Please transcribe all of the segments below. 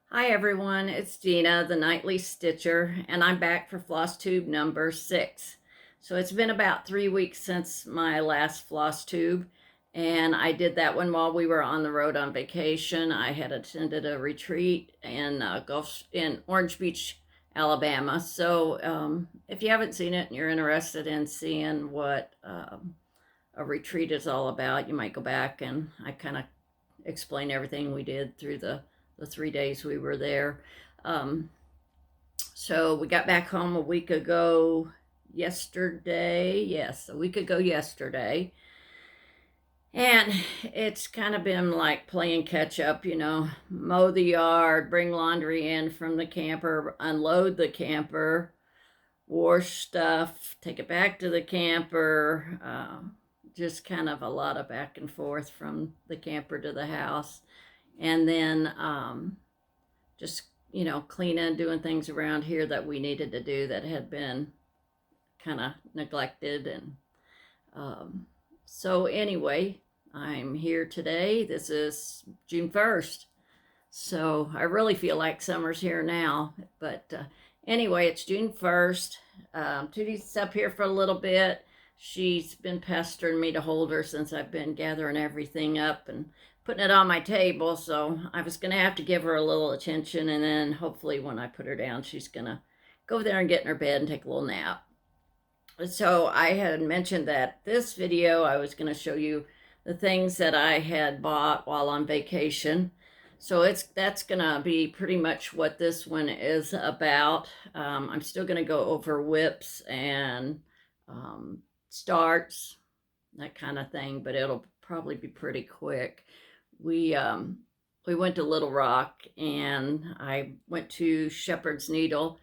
Hi everyone, it's Gina, the Nightly Stitcher, and I'm back for Flosstube number 6. So it's been about 3 weeks since my last Flosstube, and I did that one while we were on the road on vacation. I had attended a retreat in Orange Beach, Alabama. So if you haven't seen it and you're interested in seeing what a retreat is all about, you might go back and I kind of explain everything we did through the 3 days we were there. Um, so we got back home a week ago yesterday. Yes, a week ago yesterday. And it's kind of been like playing catch up, mow the yard, bring laundry in from the camper, unload the camper, wash stuff, take it back to the camper. Just kind of a lot of back and forth from the camper to the house. And then just cleaning, doing things around here that we needed to do that had been kind of neglected. And so anyway, I'm here today. This is June 1st, so I really feel like summer's here now. But anyway, it's June 1st. Tootie's up here for a little bit. She's been pestering me to hold her since I've been gathering everything up and putting it on my table, so I was going to have to give her a little attention, and then hopefully when I put her down, she's going to go there and get in her bed and take a little nap. So I had mentioned that this video I was going to show you the things that I had bought while on vacation. So that's going to be pretty much what this one is about. I'm still going to go over whips and starts, that kind of thing, but it'll probably be pretty quick. We went to Little Rock, and I went to Shepherd's Needle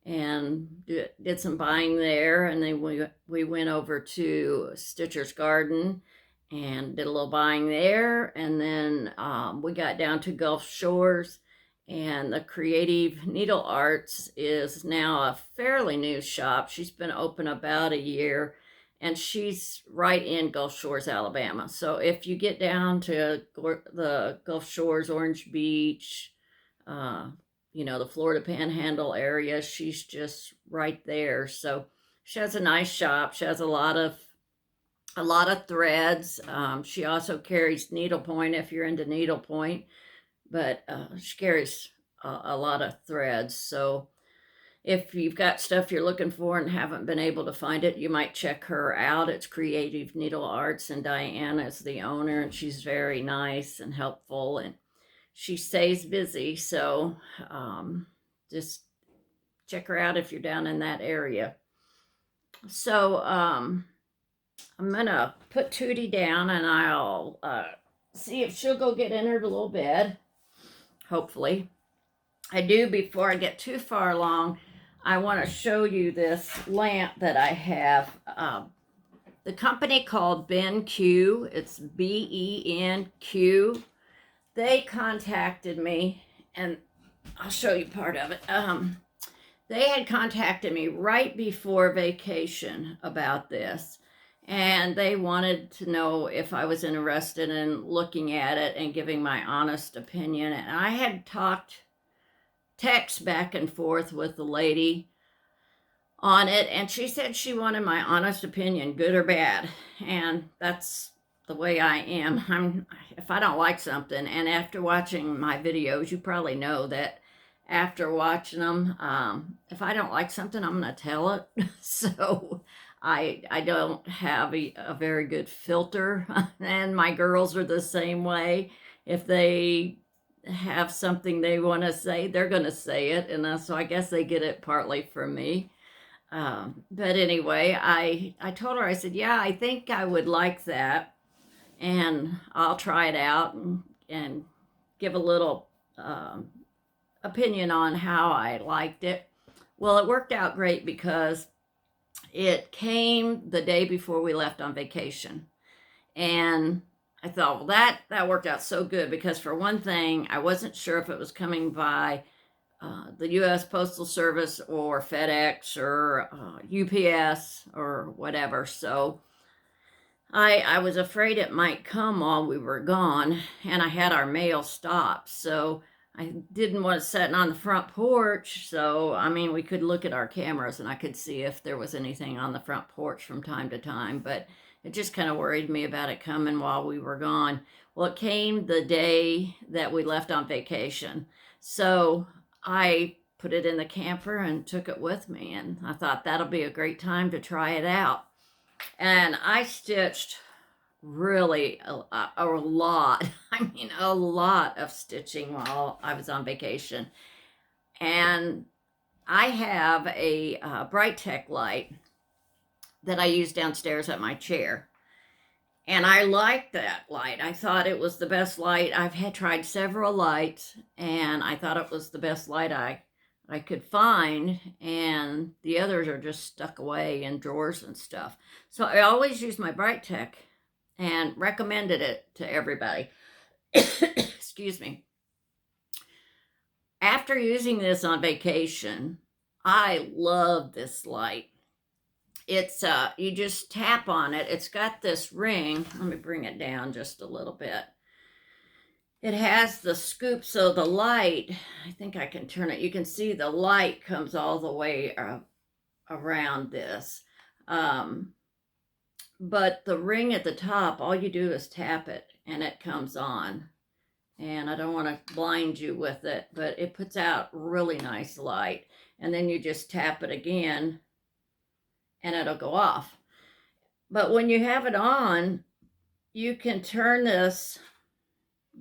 and did some buying there, and then we went over to Stitcher's Garden and did a little buying there, and then we got down to Gulf Shores, and the Creative Needle Arts is now a fairly new shop. She's been open about a year, and she's right in Gulf Shores, Alabama. So if you get down to the Gulf Shores, Orange Beach, the Florida Panhandle area, she's just right there. So she has a nice shop. She has a lot of threads. She also carries needlepoint if you're into needlepoint, but she carries a lot of threads. So if you've got stuff you're looking for and haven't been able to find it, you might check her out. It's Creative Needle Arts, and Diana is the owner, and she's very nice and helpful, and she stays busy. So just check her out if you're down in that area. So I'm going to put Tootie down, and I'll see if she'll go get in her little bed, hopefully. I do, before I get too far along, I want to show you this lamp that I have. The company called BenQ, it's BenQ. They contacted me, and I'll show you part of it. They had contacted me right before vacation about this, and they wanted to know if I was interested in looking at it and giving my honest opinion. And I had text back and forth with the lady on it, and she said she wanted my honest opinion, good or bad. And that's the way I am. If I don't like something, and after watching my videos, you probably know that after watching them, if I don't like something, I'm going to tell it. So I don't have a very good filter, and my girls are the same way. If they have something they want to say, they're going to say it, and so I guess they get it partly from me. But anyway, I told her, I said, yeah, I think I would like that, and I'll try it out and give a little opinion on how I liked it. Well, it worked out great because it came the day before we left on vacation, and I thought, well, that worked out so good, because for one thing, I wasn't sure if it was coming by the U.S. Postal Service or FedEx or UPS or whatever. So I was afraid it might come while we were gone, and I had our mail stopped. So I didn't want it sitting on the front porch, so I mean, we could look at our cameras and I could see if there was anything on the front porch from time to time, but it just kind of worried me about it coming while we were gone. Well, it came the day that we left on vacation, so I put it in the camper and took it with me, and I thought that'll be a great time to try it out. And I stitched really a lot. I mean, a lot of stitching while I was on vacation. And I have a Bright Tech light that I use downstairs at my chair. And I liked that light. I thought it was the best light. I've had tried several lights, and I thought it was the best light I could find, and the others are just stuck away in drawers and stuff. So I always use my Bright Tech and recommended it to everybody. Excuse me. After using this on vacation, I love this light. It's you just tap on it. It's got this ring. Let me bring it down just a little bit. It has the scoop, so the light, I think I can turn it. You can see the light comes all the way around this. But the ring at the top, all you do is tap it and it comes on. And I don't want to blind you with it, but it puts out really nice light. And then you just tap it again and it'll go off. But when you have it on, you can turn this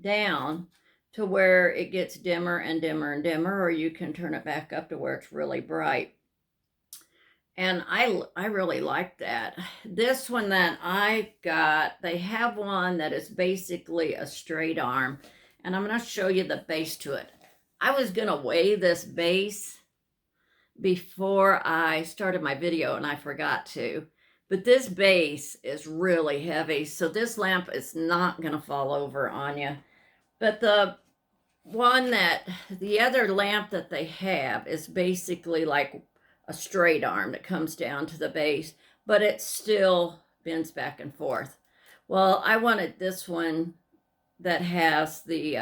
down to where it gets dimmer and dimmer and dimmer, or you can turn it back up to where it's really bright. And I really like that. This one that I got, they have one that is basically a straight arm. And I'm going to show you the base to it. I was going to weigh this base before I started my video, and I forgot to. But this base is really heavy, so this lamp is not going to fall over on you. But the other lamp that they have is basically like a straight arm that comes down to the base, but it still bends back and forth. Well, I wanted this one that has the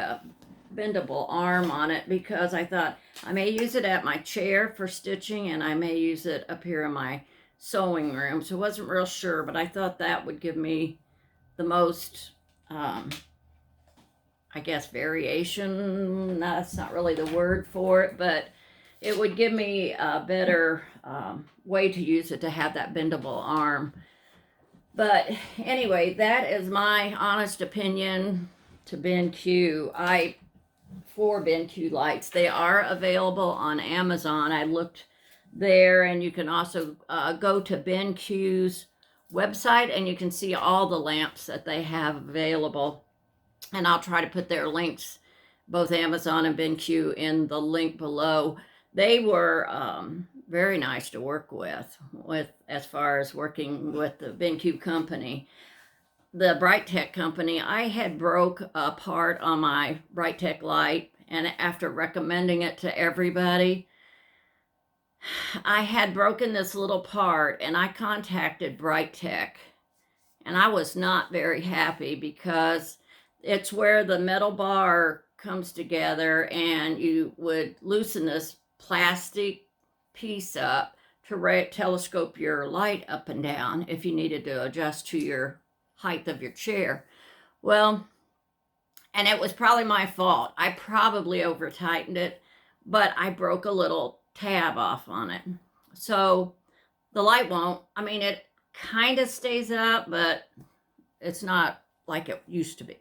bendable arm on it because I thought I may use it at my chair for stitching, and I may use it up here in my sewing room. So I wasn't real sure, but I thought that would give me the most, I guess, variation. That's not really the word for it, but it would give me a better way to use it, to have that bendable arm. But anyway, that is my honest opinion to BenQ. For BenQ lights. They are available on Amazon. I looked there, and you can also go to BenQ's website, and you can see all the lamps that they have available. And I'll try to put their links, both Amazon and BenQ, in the link below. They were very nice to work with as far as working with the BenQ company. The Bright Tech company, I had broke a part on my Bright Tech light, and after recommending it to everybody, I had broken this little part, and I contacted Bright Tech, and I was not very happy because it's where the metal bar comes together, and you would loosen this plastic piece up to telescope your light up and down if you needed to adjust to your height of your chair. Well, and it was probably my fault. I probably over tightened it, but I broke a little tab off on it. So the light won't, I mean, it kind of stays up, but it's not like it used to be.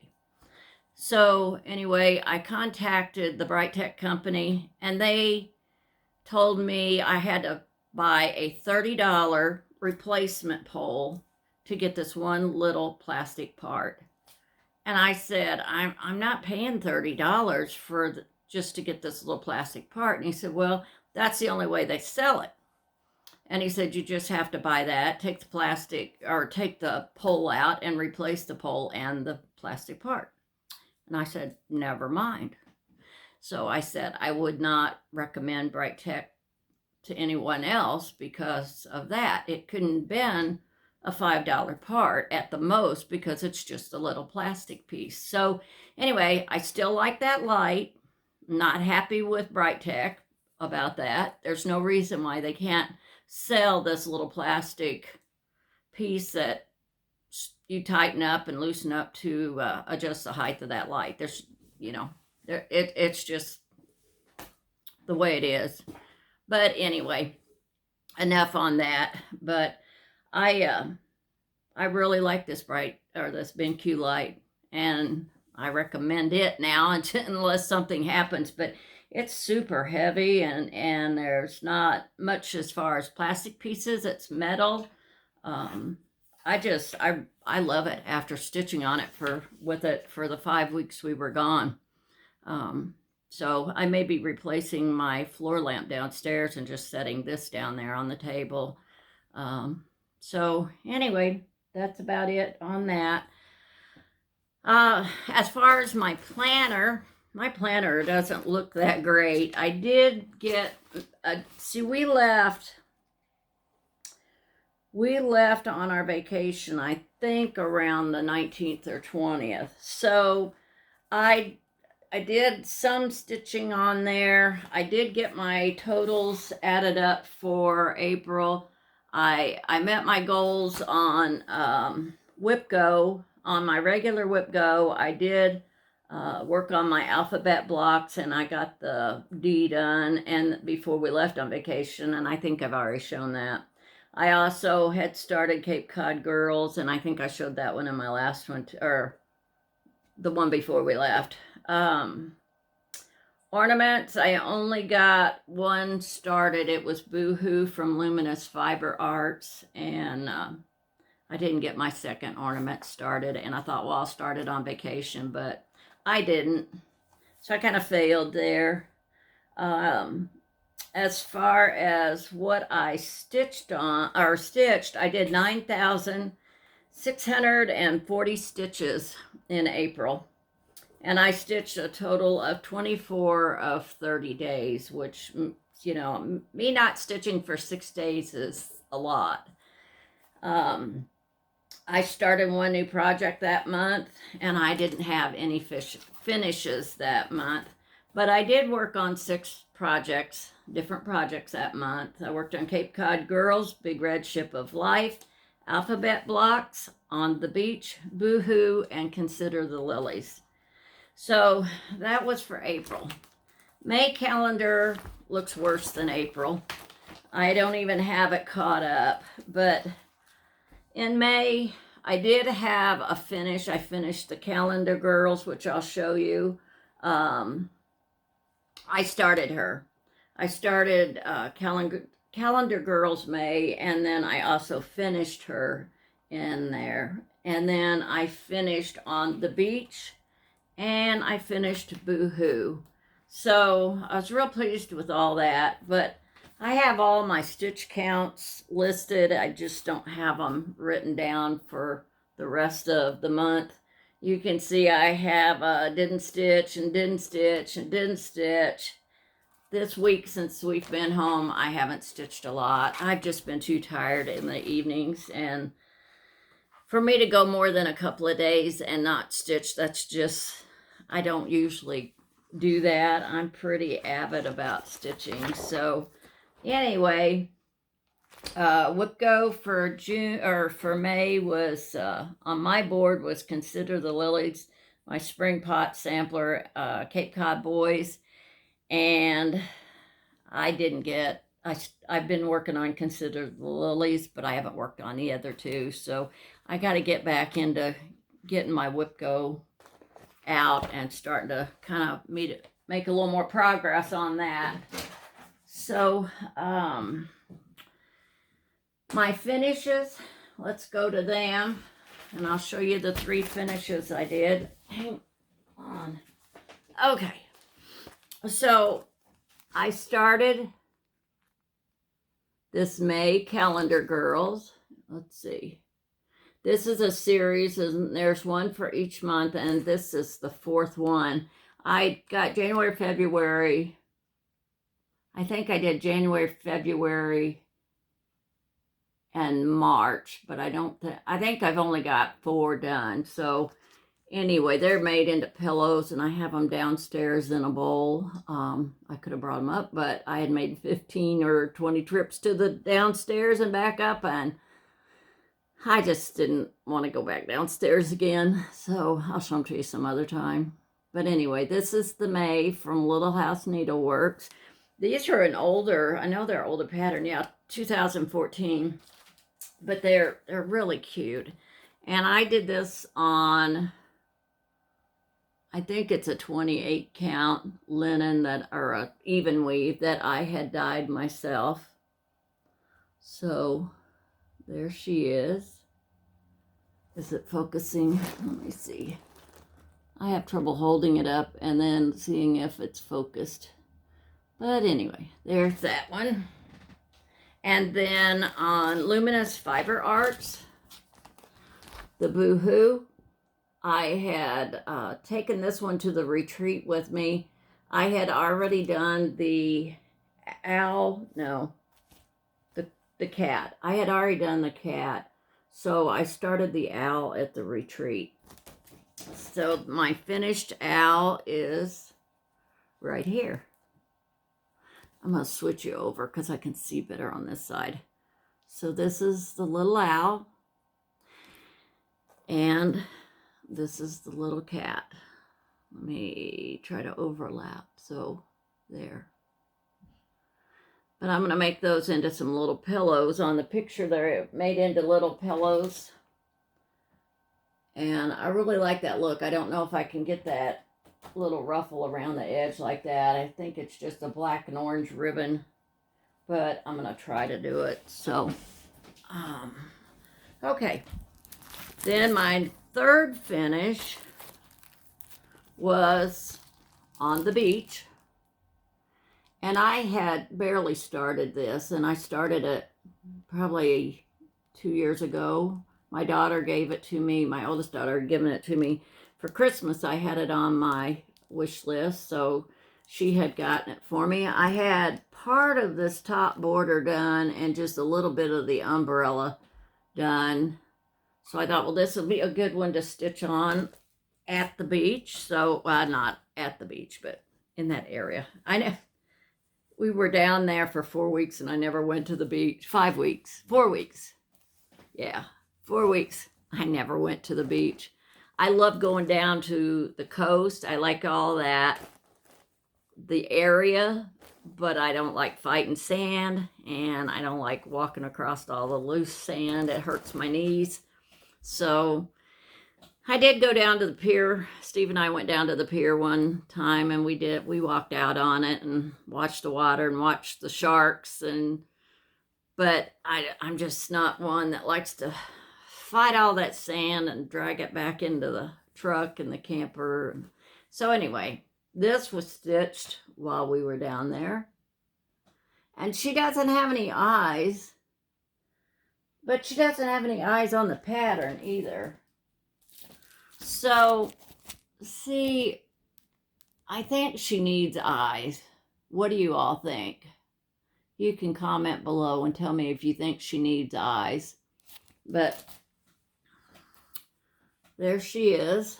So anyway, I contacted the Bright Tech company, and they told me I had to buy a $30 replacement pole to get this one little plastic part. And I said, I'm not paying $30 for just to get this little plastic part. And he said, well, that's the only way they sell it. And he said, you just have to buy that, take the plastic, or take the pole out and replace the pole and the plastic part. And I said, never mind. So I said I would not recommend Bright Tech to anyone else because of that. It couldn't have been a $5 part at the most because it's just a little plastic piece. So anyway, I still like that light. Not happy with Bright Tech about that. There's no reason why they can't sell this little plastic piece that you tighten up and loosen up to adjust the height of that light. There's, it's just the way it is. But anyway, enough on that. But I really like this this BenQ light, and I recommend it now unless something happens. But it's super heavy, and there's not much as far as plastic pieces. It's metal. I love it after stitching on it for the 5 weeks we were gone. So I may be replacing my floor lamp downstairs and just setting this down there on the table. So anyway, that's about it on that. As far as my planner doesn't look that great. I did get we left on our vacation, I think around the 19th or 20th. So I did some stitching on there. I did get my totals added up for April. I met my goals on Whip Go. On my regular Whip Go, I did work on my alphabet blocks, and I got the D done and before we left on vacation, and I think I've already shown that. I also had started Cape Cod Girls, and I think I showed that one in my last one, or the one before we left. Ornaments, I only got one started. It was Boohoo from Luminous Fiber Arts, and I didn't get my second ornament started, and I thought, well, I'll start it on vacation, but I didn't. So I kind of failed there. As far as what I stitched, I did 9,640 stitches in April. And I stitched a total of 24 of 30 days, which, me not stitching for 6 days is a lot. I started one new project that month, and I didn't have any finishes that month. But I did work on 6 different projects that month. I worked on Cape Cod Girls, Big Red Ship of Life, Alphabet Blocks, On the Beach, Boohoo, and Consider the Lilies. So that was for April. May calendar looks worse than April. I don't even have it caught up, but in May, I did have a finish. I finished the Calendar Girls, which I'll show you. I started her. I started Calendar Girls May, and then I also finished her in there. And then I finished On the Beach, and I finished Boohoo. So I was real pleased with all that, but I have all my stitch counts listed. I just don't have them written down for the rest of the month. You can see I have didn't stitch and didn't stitch and didn't stitch. This week, since we've been home, I haven't stitched a lot. I've just been too tired in the evenings, and for me to go more than a couple of days and not stitch, that's just, I don't usually do that. I'm pretty avid about stitching. So anyway, Whip Go for for May was on my board was Consider the Lilies, my spring pot sampler, Cape Cod Boys, and I've been working on Consider the Lilies, but I haven't worked on the other two, so I got to get back into getting my Whip Go out and starting to kind of make a little more progress on that. So my finishes, let's go to them, and I'll show you the 3 finishes I did. Hang on. Okay, so I started this May Calendar Girls. Let's see. This is a series, and there's one for each month, and this is the 4th one. I got January, February. I think I did January, February, and March, but I think I've only got 4 done. So anyway, they're made into pillows, and I have them downstairs in a bowl. I could have brought them up, but I had made 15 or 20 trips to the downstairs and back up, and I just didn't want to go back downstairs again. So I'll show them to you some other time. But anyway, this is the May from Little House Needleworks. These are an older, I know they're older pattern, yeah, 2014, but they're really cute. And I did this on, I think it's a 28 count linen that, or a even weave that I had dyed myself. So there she is. Is it focusing? Let me see. I have trouble holding it up and then seeing if it's focused. But anyway, there's that one. And then on Luminous Fiber Arts, the Boohoo, I had taken this one to the retreat with me. I had already done the owl, no, the cat. I had already done the cat. So I started the owl at the retreat. So my finished owl is right here. I'm going to switch you over because I can see better on this side. So this is the little owl. And this is the little cat. Let me try to overlap. So there. But I'm going to make those into some little pillows. On the picture, they're made into little pillows. And I really like that look. I don't know if I can get that little ruffle around the edge like that. I think it's just a black and orange ribbon, but I'm gonna try to do it. So okay, then my third finish was on the beach, and I had barely started this, and I started it probably 2 years ago. My daughter gave it to me. My oldest daughter had given it to me for Christmas. I had it on my wish list, so she had gotten it for me. I had part of this top border done and just a little bit of the umbrella done. So I thought, well, this will be a good one to stitch on at the beach. So, well, not at the beach, but in that area. I know we were down there for 4 weeks and I never went to the beach. 5 weeks, 4 weeks. Yeah, 4 weeks. I never went to the beach. I love going down to the coast. I like all that, the area, but I don't like fighting sand, and I don't like walking across all the loose sand. It hurts my knees. So I did go down to the pier. Steve and I went down to the pier one time, and we walked out on it and watched the water and watched the sharks. But I'm just not one that likes to fight all that sand and drag it back into the truck and the camper. So anyway, this was stitched while we were down there. And she doesn't have any eyes, but she doesn't have any eyes on the pattern either. So, see, I think she needs eyes. What do you all think? You can comment below and tell me if you think she needs eyes. But there she is.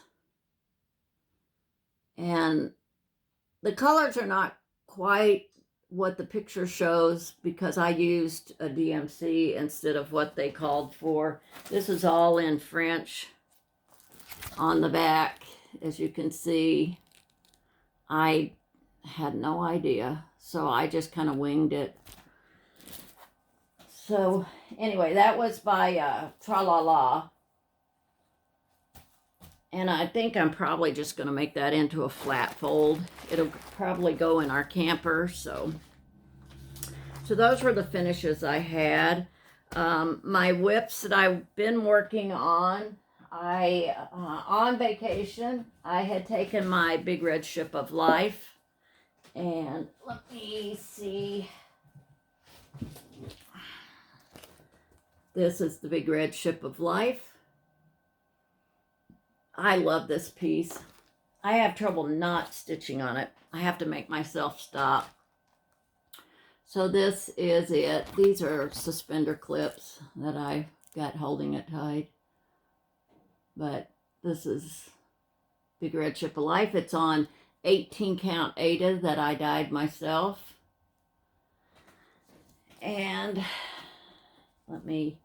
And the colors are not quite what the picture shows because I used a DMC instead of what they called for. This is all in French on the back. As you can see, I had no idea. So I just kind of winged it. So anyway, that was by Tra-La-La. And I think I'm probably just going to make that into a flat fold. It'll probably go in our camper. So those were the finishes I had. My whips that I've been working on. On vacation, I had taken my Big Red Ship of Life. And let me see. This is the Big Red Ship of Life. I love this piece. I have trouble not stitching on it. I have to make myself stop. So this is it. These are suspender clips that I got holding it tight. But this is Big Red Ship of Life. It's on 18 count Ada that I dyed myself. And I've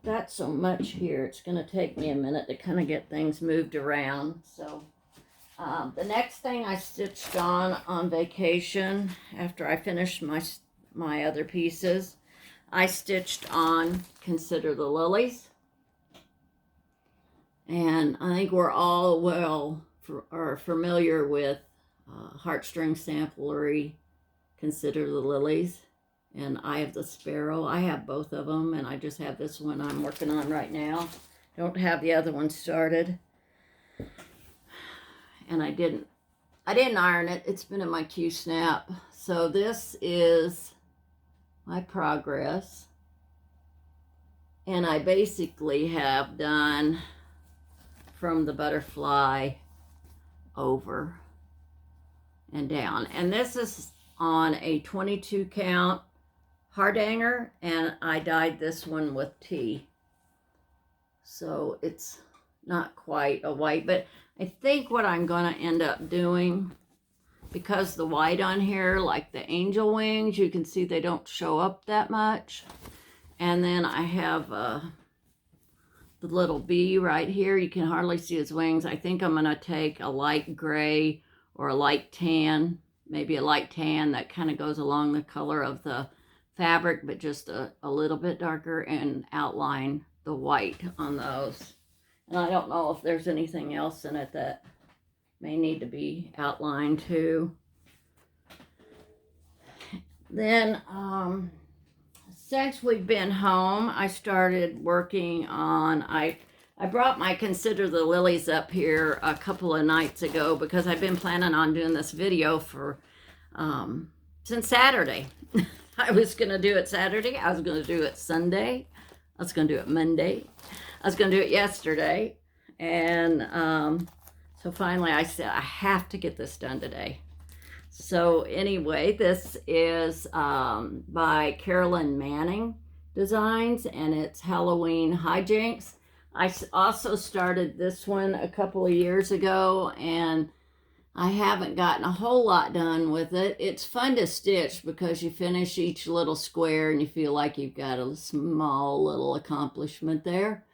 got so much here, it's going to take me a minute to kind of get things moved around. So the next thing I stitched on vacation, after I finished my other pieces, I stitched on Consider the Lilies. And I think we're all are familiar with Heartstring Samplery, Consider the Lilies, and Eye of the Sparrow. I have both of them, and I just have this one I'm working on right now. Don't have the other one started. And I didn't iron it. It's been in my Q-snap. So this is my progress. And I basically have done from the butterfly over and down. And this is on a 22 count hardanger, and I dyed this one with tea. So it's not quite a white, but I think what I'm going to end up doing, because the white on here, like the angel wings, you can see they don't show up that much. And then I have the little bee right here. You can hardly see his wings. I think I'm going to take a light gray or a light tan, maybe a light tan that kind of goes along the color of the fabric, but just a little bit darker, and outline the white on those. And I don't know if there's anything else in it that may need to be outlined too. Then, since we've been home, I started working on, I brought my Consider the Lilies up here a couple of nights ago because I've been planning on doing this video for, since Saturday. I was going to do it Saturday. I was going to do it Sunday. I was going to do it Monday. I was going to do it yesterday. And so finally I said, I have to get this done today. So anyway, this is by Carolyn Manning Designs, and it's Halloween Hijinks. I also started this one a couple of years ago, and I haven't gotten a whole lot done with it. It's fun to stitch because you finish each little square and you feel like you've got a small little accomplishment there.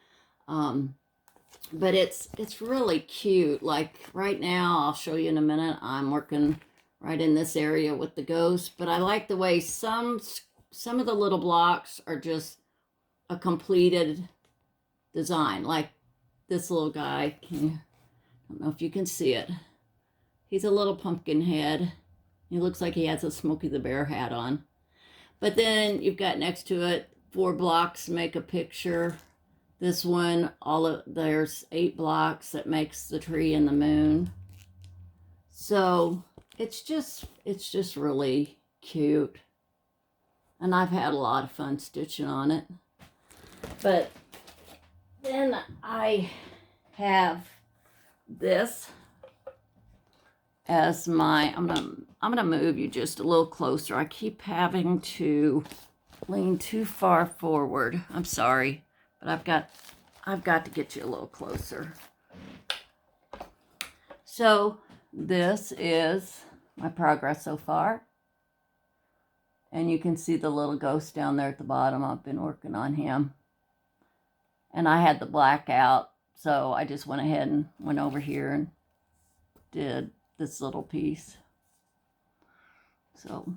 But it's really cute. Like right now, I'll show you in a minute, I'm working right in this area with the ghost, but I like the way some of the little blocks are just a completed design. Like this little guy, I don't know if you can see it. He's a little pumpkin head. He looks like he has a Smokey the Bear hat on. But then you've got next to it 4 blocks make a picture. This one, there's 8 blocks that makes the tree and the moon. So it's just really cute. And I've had a lot of fun stitching on it. But then I have this as my, I'm gonna move you just a little closer. I keep having to lean too far forward. I'm sorry, but I've got to get you a little closer. So this is my progress so far. And you can see the little ghost down there at the bottom. I've been working on him. And I had the black out, so I just went ahead and went over here and did this little piece. So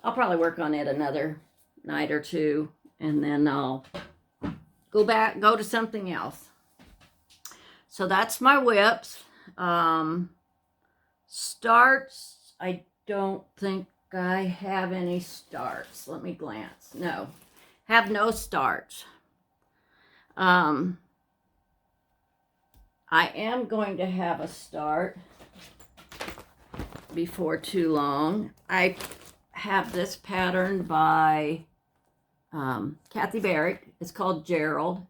I'll probably work on it another night or two, and then I'll go to something else. So that's my whips. Starts, I don't think I have any starts. Let me glance. No, have no starts. I am going to have a start before too long. I have this pattern by Kathy Barrick. It's called Gerald,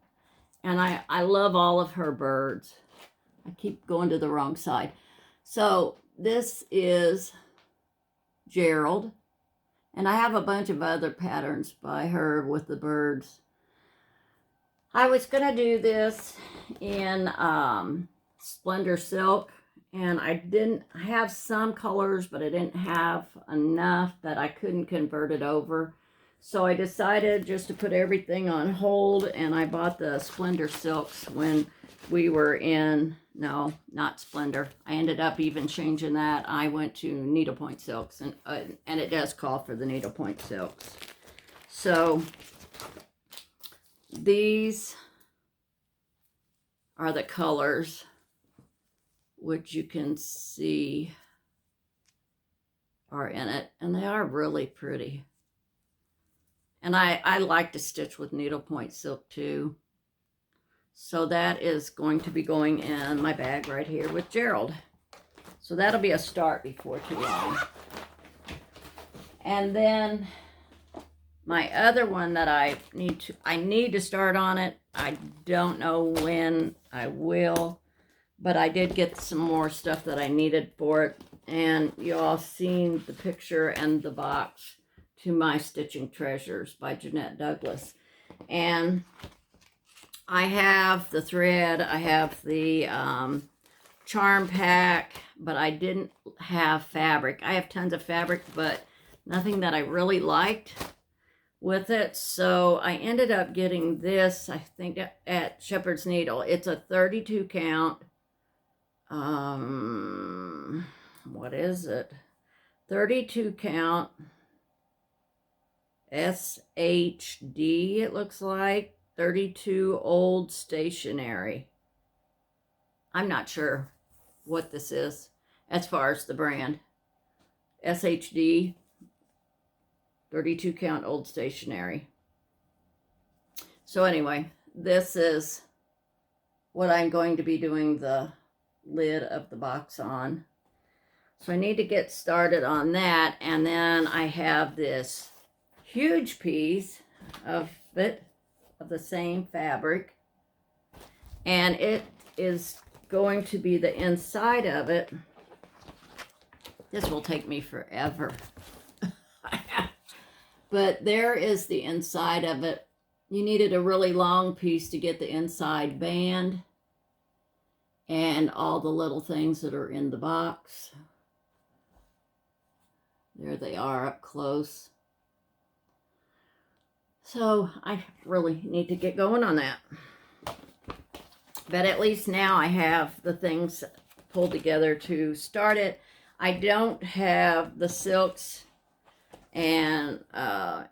and I love all of her birds. I keep going to the wrong side. So this is Gerald, and I have a bunch of other patterns by her with the birds. I was going to do this in Splendor Silk, and I didn't have some colors, but I didn't have enough that I couldn't convert it over. So I decided just to put everything on hold, and I bought the Splendor Silks when we were in, no, not Splendor. I ended up even changing that. I went to needlepoint silks, and it does call for the needlepoint silks. So these are the colors, which you can see are in it, and they are really pretty. And I like to stitch with needlepoint silk too. So that is going to be going in my bag right here with Gerald. So that'll be a start before too long. And then my other one that I need to start on it. I don't know when I will, but I did get some more stuff that I needed for it. And you all seen the picture and the box to My Stitching Treasures by Jeanette Douglas. And I have the thread, I have the charm pack, but I didn't have fabric. I have tons of fabric, but nothing that I really liked with it. So I ended up getting this, I think, at Shepherd's Needle. It's a 32 count. What is it? 32 count SHD, it looks like. 32 old stationery. I'm not sure what this is as far as the brand. SHD, 32 count old stationery. So anyway, this is what I'm going to be doing the lid of the box on. So I need to get started on that. And then I have this huge piece of it, of the same fabric, and it is going to be the inside of it. This will take me forever. But there is the inside of it. You needed a really long piece to get the inside band and all the little things that are in the box. There they are up close. So I really need to get going on that. But at least now I have the things pulled together to start it. I don't have the silks and I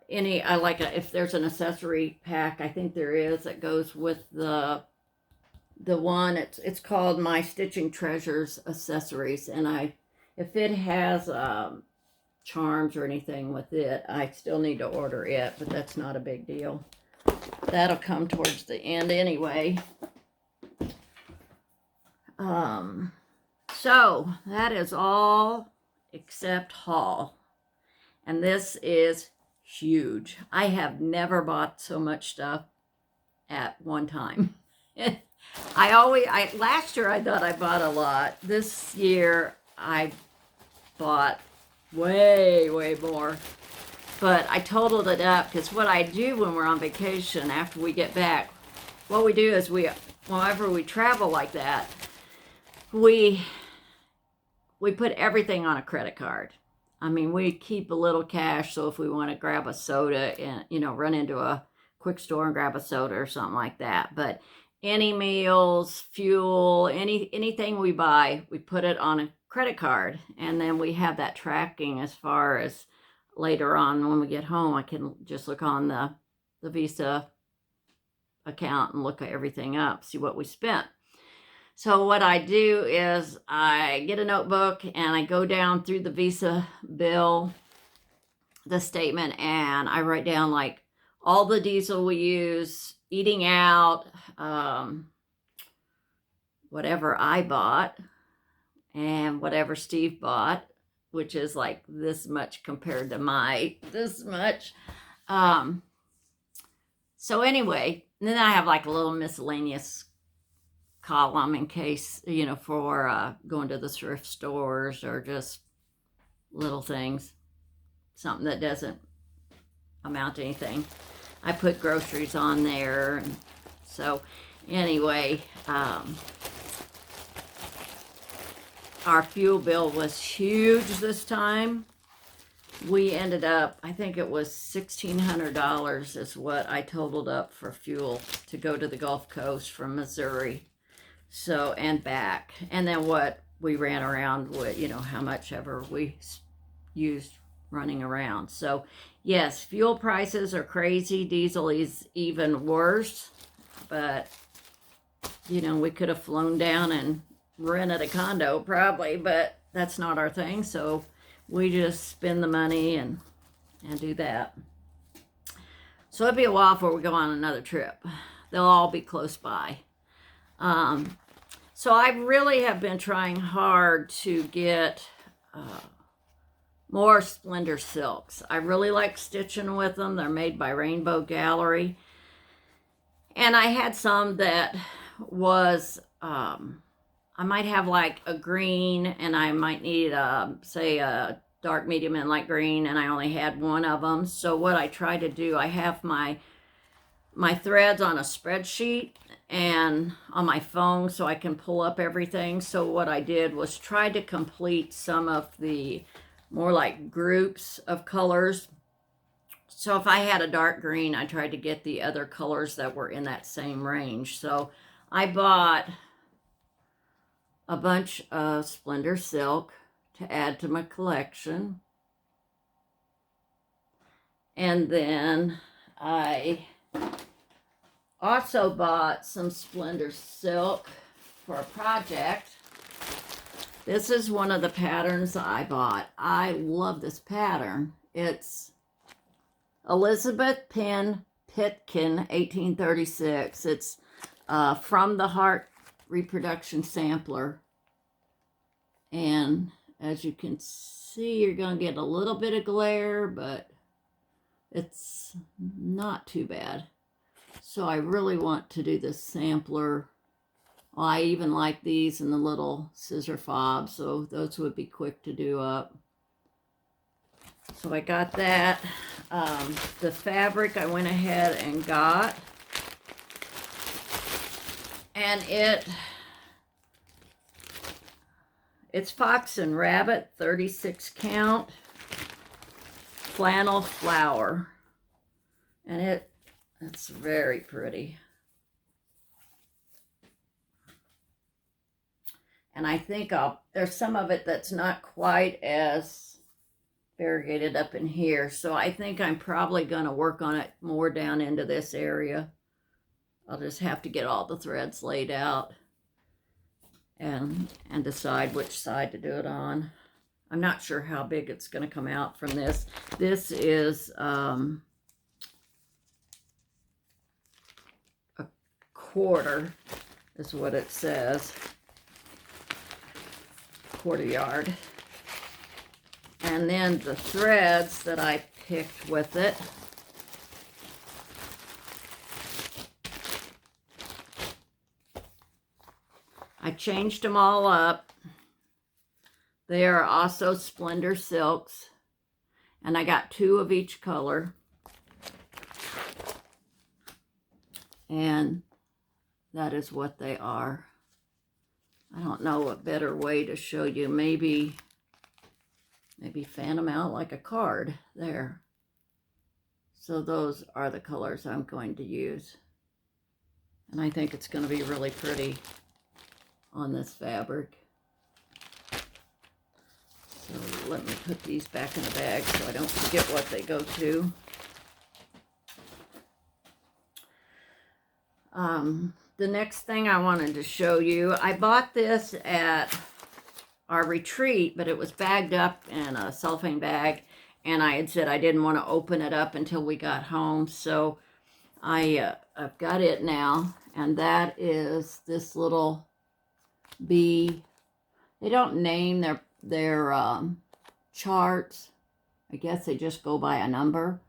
like if there's an accessory pack, I think there is, that goes with the one. It's called My Stitching Treasures Accessories, and if it has charms or anything with it, I still need to order it, but that's not a big deal. That'll come towards the end anyway. So that is all except haul. And this is huge. I have never bought so much stuff at one time. Last year I thought I bought a lot. This year I bought way more. But I totaled it up, because what I do when we're on vacation after we get back, what we do is whenever we travel like that, we put everything on a credit card. I mean, we keep a little cash, so if we want to grab a soda and, run into a quick store and grab a soda or something like that. But any meals, fuel, anything we buy, we put it on a credit card. And then we have that tracking as far as later on when we get home. I can just look on the Visa account and look at everything up, see what we spent. So what I do is I get a notebook and I go down through the Visa bill, the statement, and I write down like all the diesel we use, eating out, whatever I bought, and whatever Steve bought, which is like this much compared to this much. So anyway, then I have like a little miscellaneous column in case, for going to the thrift stores or just little things, something that doesn't amount to anything. I put groceries on there. And so anyway, our fuel bill was huge this time. We ended up, I think it was $1,600 is what I totaled up for fuel to go to the Gulf Coast from Missouri. So, and back. And then what we ran around with, you know, how much ever we used running around. So, yes, fuel prices are crazy. Diesel is even worse. But, you know, we could have flown down and rented a condo probably, but that's not our thing. So, we just spend the money and do that. So it'll be a while before we go on another trip. They'll all be close by. So I really have been trying hard to get more Splendor Silks. I really like stitching with them. They're made by Rainbow Gallery. And I had some that was, I might have like a green and I might need, say, a dark, medium, and light green, and I only had one of them. So what I try to do, I have my threads on a spreadsheet and on my phone so I can pull up everything. So what I did was try to complete some of the more like groups of colors. So if I had a dark green, I tried to get the other colors that were in that same range. So I bought a bunch of Splendor Silk to add to my collection. And then I also bought some Splendor Silk for a project. This is one of the patterns I bought. I love this pattern. It's Elizabeth Penn Pitkin, 1836. It's from the Heart Reproduction Sampler. And as you can see, you're going to get a little bit of glare, but it's not too bad. So I really want to do this sampler. Well, I even like these in the little scissor fobs, so those would be quick to do up. So I got that. The fabric I went ahead and got. And it's Fox and Rabbit, 36 count, flannel flower. And it's very pretty. And I think there's some of it that's not quite as variegated up in here. So I think I'm probably going to work on it more down into this area. I'll just have to get all the threads laid out and decide which side to do it on. I'm not sure how big it's going to come out from this. This is a quarter is what it says. Quarter yard. And then the threads that I picked with it. I changed them all up. They are also Splendor Silks. And I got 2 of each color. And that is what they are. I don't know a better way to show you. Maybe fan them out like a card there. So those are the colors I'm going to use. And I think it's going to be really pretty on this fabric. So let me put these back in the bag so I don't forget what they go to. The next thing I wanted to show you, I bought this at our retreat, but it was bagged up in a cellophane bag, and I had said I didn't want to open it up until we got home, so I've got it now, and that is this little bee. They don't name their charts. I guess they just go by a number,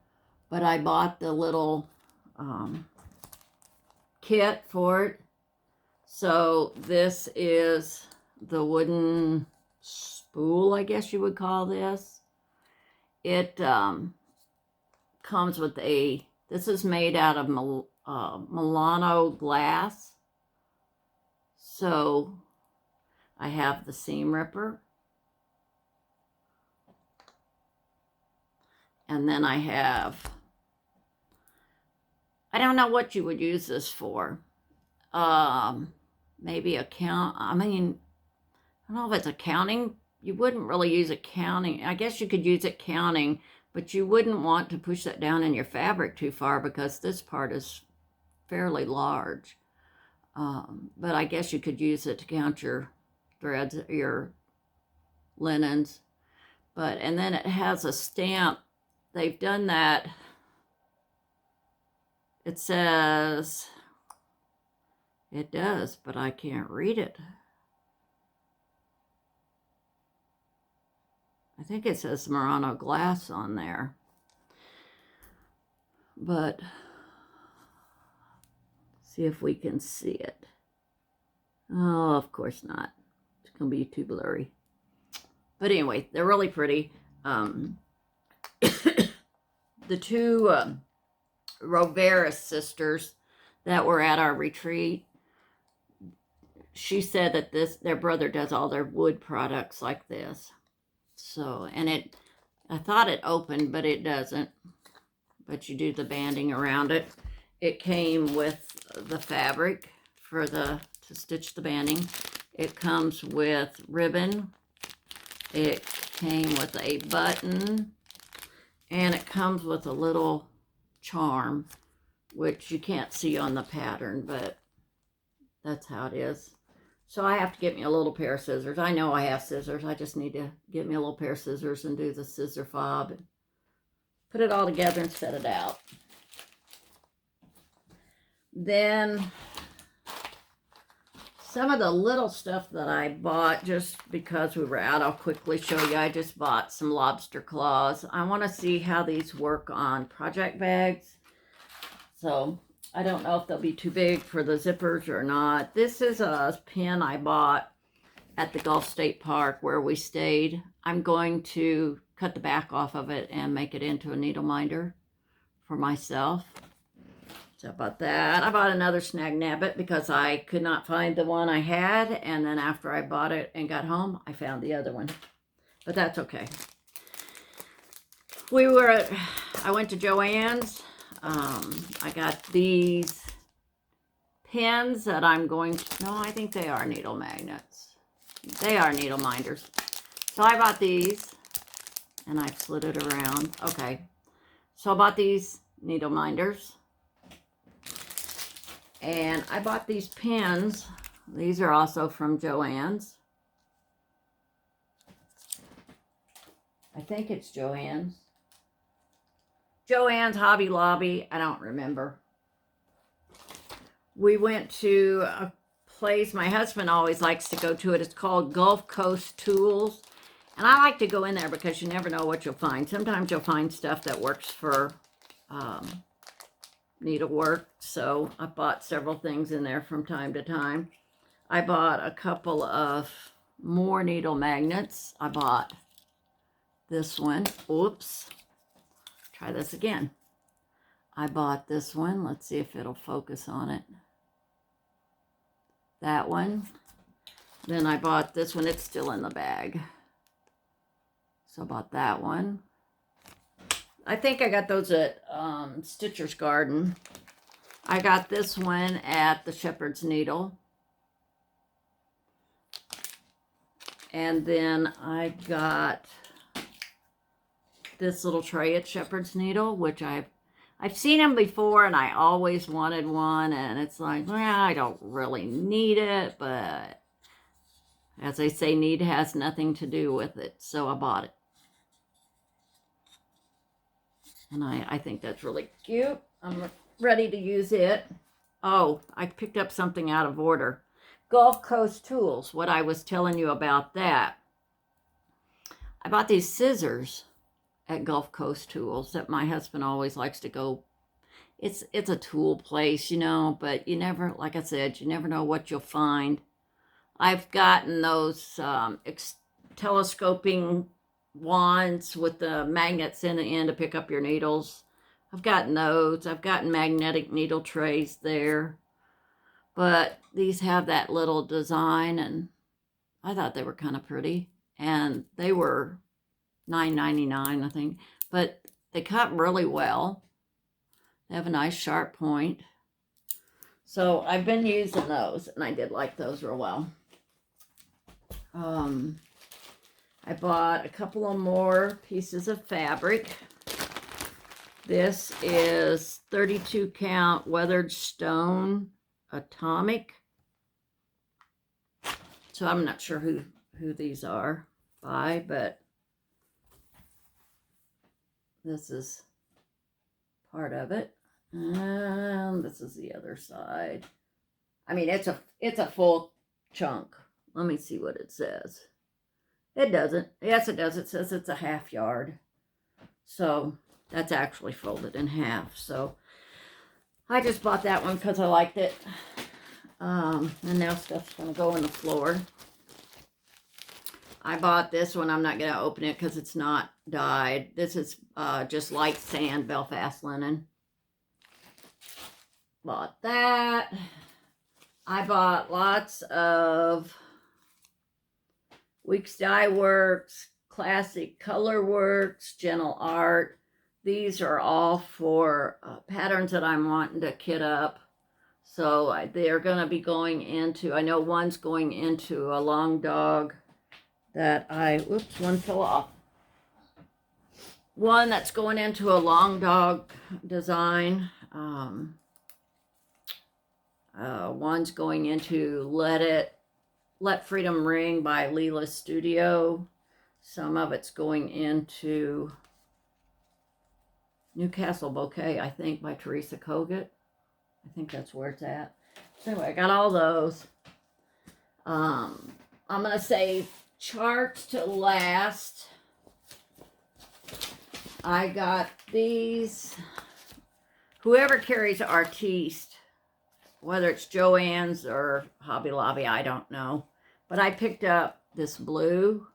but I bought the little kit for it. So this is the wooden spool, I guess you would call this. It comes with this is made out of Milano glass. So I have the seam ripper. And then I have, I don't know what you would use this for. Maybe I don't know if it's accounting. You wouldn't really use it counting. I guess you could use it counting, but you wouldn't want to push that down in your fabric too far because this part is fairly large. But I guess you could use it to count your threads, your linens. And then it has a stamp. They've done that. It says, it does, but I can't read it. I think it says Murano glass on there. But see if we can see it. Oh, of course not. It's going to be too blurry. But anyway, they're really pretty. The two Rovera sisters that were at our retreat, she said that their brother does all their wood products like this. So, and I thought it opened, but it doesn't. But you do the banding around it. It came with the fabric to stitch the banding. It comes with ribbon. It came with a button. And it comes with a little charm, which you can't see on the pattern, but that's how it is. So I have to get me a little pair of scissors. I know I have scissors. I just need to get me a little pair of scissors and do the scissor fob and put it all together and set it out. Then some of the little stuff that I bought just because we were out, I'll quickly show you. I just bought some Lobster Claws. I want to see how these work on project bags. So I don't know if they'll be too big for the zippers or not. This is a pin I bought at the Gulf State Park where we stayed. I'm going to cut the back off of it and make it into a needle minder for myself. So I bought that. I bought another Snag Nabbit because I could not find the one I had. And then after I bought it and got home, I found the other one. But that's okay. I went to Joann's. I got these pins that I'm going to, no, I think they are needle magnets. They are needle minders. So I bought these and I slid it around. Okay. So I bought these needle minders and I bought these pins. These are also from Joann's. I think it's Joann's. Joann's, Hobby Lobby, I don't remember. We went to a place my husband always likes to go to. It's called Gulf Coast Tools. And I like to go in there because you never know what you'll find. Sometimes you'll find stuff that works for needlework. So I bought several things in there from time to time. I bought a couple of more needle magnets. I bought this one. Oops. Try this again. I bought this one. Let's see if it'll focus on it. That one. Then I bought this one. It's still in the bag. So I bought that one. I think I got those at Stitcher's Garden. I got this one at the Shepherd's Needle. And then I got this little tray at Shepherd's Needle, which I've seen them before and I always wanted one, and it's like, well, I don't really need it, but as they say, need has nothing to do with it, so I bought it. And I think that's really cute. I'm ready to use it. Oh, I picked up something out of order. Gulf Coast Tools, what I was telling you about that. I bought these scissors at Gulf Coast Tools that my husband always likes to go. It's a tool place, you know, but you never, like I said, you never know what you'll find. I've gotten those telescoping wands with the magnets in the end to pick up your needles. I've gotten those. I've gotten magnetic needle trays there. But these have that little design, and I thought they were kind of pretty. And they were $9.99, I think. But they cut really well. They have a nice sharp point. So I've been using those, and I did like those real well. I bought a couple of more pieces of fabric. This is 32 count weathered stone atomic. So I'm not sure who these are by, but this is part of it. And this is the other side. I mean, it's a full chunk. Let me see what it says. It doesn't. Yes, it does. It says it's a half yard. So that's actually folded in half. So I just bought that one because I liked it. And now stuff's going to go on the floor. I bought this one. I'm not going to open it because it's not dyed. This is just light sand Belfast linen. Bought that. I bought lots of Weeks Dye Works, Classic Color Works, Gentle Art. These are all for patterns that I'm wanting to kit up. So they're going to be going into, I know one's going into a long dog that whoops, one fell off. One that's going into a long dog design. One's going into Let Freedom Ring by Leela Studio. Some of it's going into Newcastle Bouquet, I think, by Teresa Kogut. I think that's where it's at. So anyway, I got all those. I'm going to save charts to last. I got these. Whoever carries Artiste, whether it's Joann's or Hobby Lobby, I don't know. But I picked up this blue.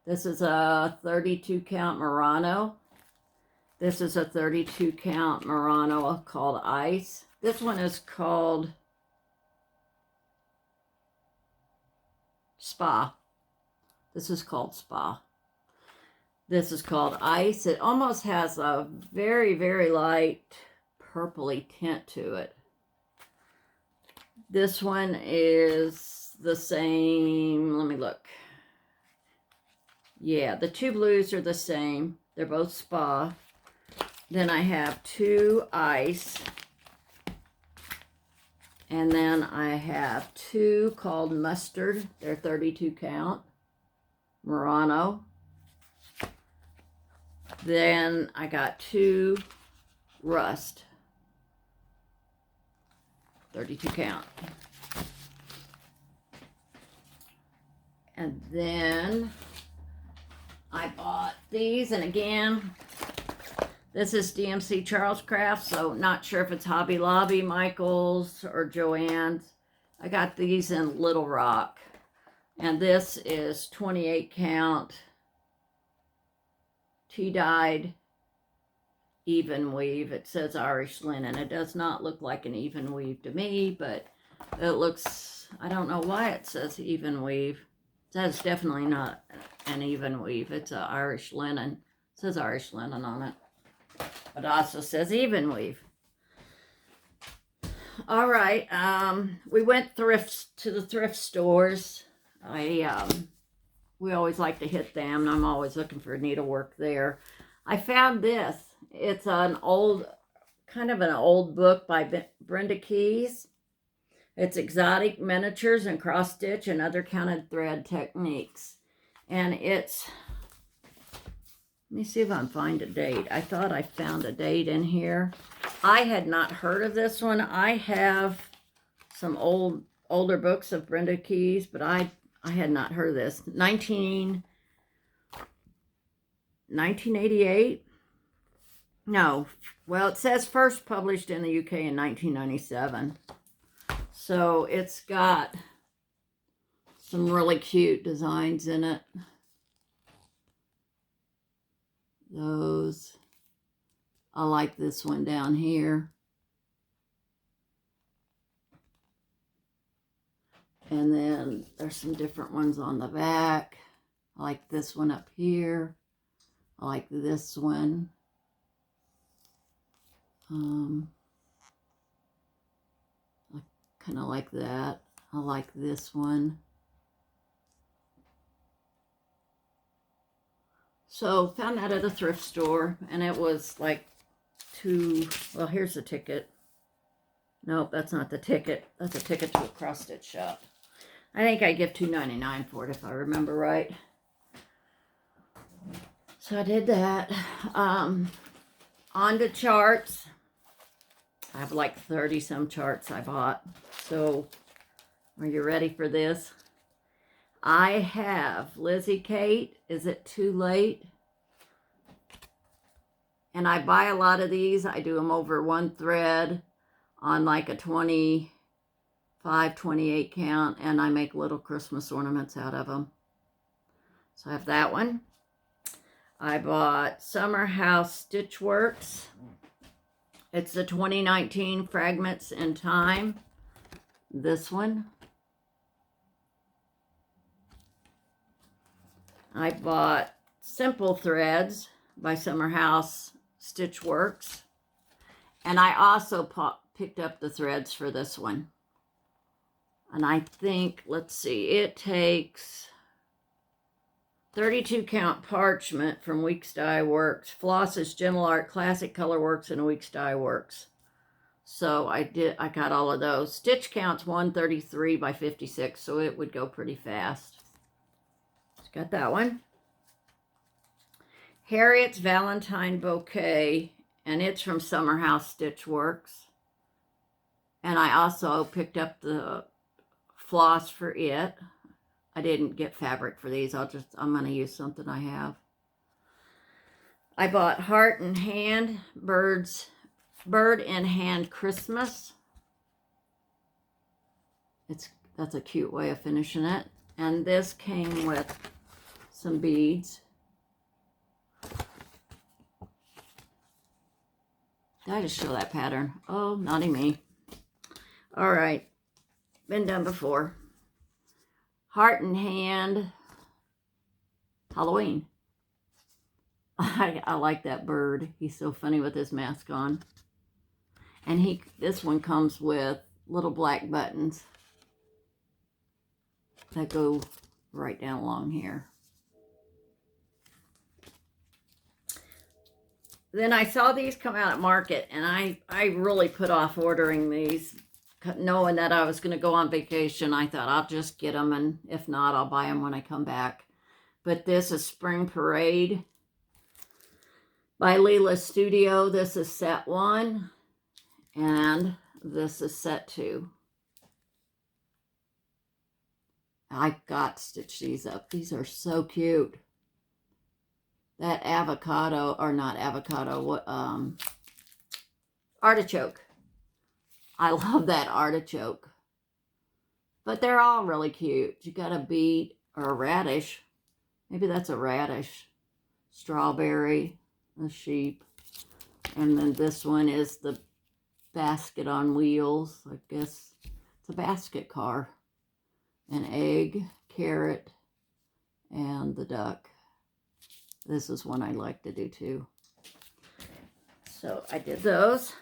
This is a 32 count Murano. This is a 32 count Murano called Ice. This one is called Spa. This is called Spa. This is called Ice. It almost has a very, very light purpley tint to it. This one is the same. Let me look. Yeah, the two blues are the same. They're both Spa. Then I have two Ice. And then I have two called Mustard. They're 32 count. Murano. Then I got two Rust. 32 count. And then I bought these, and again, this is DMC Charles Craft, so not sure if it's Hobby Lobby, Michael's, or Joann's. I got these in Little Rock, and this is 28 count tea-dyed even weave. It says Irish linen. It does not look like an even weave to me, but it looks, I don't know why it says even weave. That's definitely not an even weave. It's an Irish linen. It says Irish linen on it. But it also says even weave. All right. We went to the thrift stores. We always like to hit them, and I'm always looking for needlework there. I found this. It's an old, kind of an old book by Brenda Keyes. It's Exotic Miniatures and Cross Stitch and Other Counted Thread Techniques. And it's, let me see if I can find a date. I thought I found a date in here. I had not heard of this one. I have some older books of Brenda Keyes, but I had not heard of this. 1988? No. Well, it says first published in the UK in 1997. So it's got some really cute designs in it. Those. I like this one down here. And then there's some different ones on the back. I like this one up here. I like this one. I kind of like that. I like this one. So found that at a thrift store, and it was like well, here's the ticket. Nope, that's not the ticket. That's a ticket to a cross-stitch shop. I think I give $2.99 for it if I remember right. So I did that. On to charts. I have like 30 some charts I bought. So are you ready for this? I have Lizzie Kate, Is It Too Late? And I buy a lot of these. I do them over one thread on like a 25, 28 count, and I make little Christmas ornaments out of them. So I have that one. I bought Summer House Stitch Works. It's the 2019 Fragments in Time. This one. I bought Simple Threads by Summer House Stitch Works. And I also picked up the threads for this one. And I think, let's see, it takes 32 count parchment from Weeks Dye Works, Floss's Gentle Art Classic Color Works, and Weeks Dye Works. So I got all of those. Stitch count's 133 by 56, so it would go pretty fast. Just got that one. Harriet's Valentine Bouquet, and it's from Summer House Stitch Works. And I also picked up the floss for it. I didn't get fabric for these. I'm going to use something I have. I bought Heart in Hand, Bird in Hand Christmas. That's a cute way of finishing it. And this came with some beads. Did I just show that pattern? Oh, naughty me. All right. Been done before. Heart in Hand, Halloween. I like that bird. He's so funny with his mask on. And this one comes with little black buttons that go right down along here. Then I saw these come out at market, and I really put off ordering these, knowing that I was going to go on vacation. I thought I'll just get them, and if not, I'll buy them when I come back. But this is Spring Parade by Leela Studio. This is set 1, and this is set 2. I've got to stitch these up. These are so cute. That avocado, or not avocado, what artichoke. I love that artichoke. But they're all really cute. You got a beet or a radish. Maybe that's a radish. Strawberry, a sheep. And then this one is the basket on wheels. I guess it's a basket car. An egg, carrot, and the duck. This is one I like to do too. So I did those,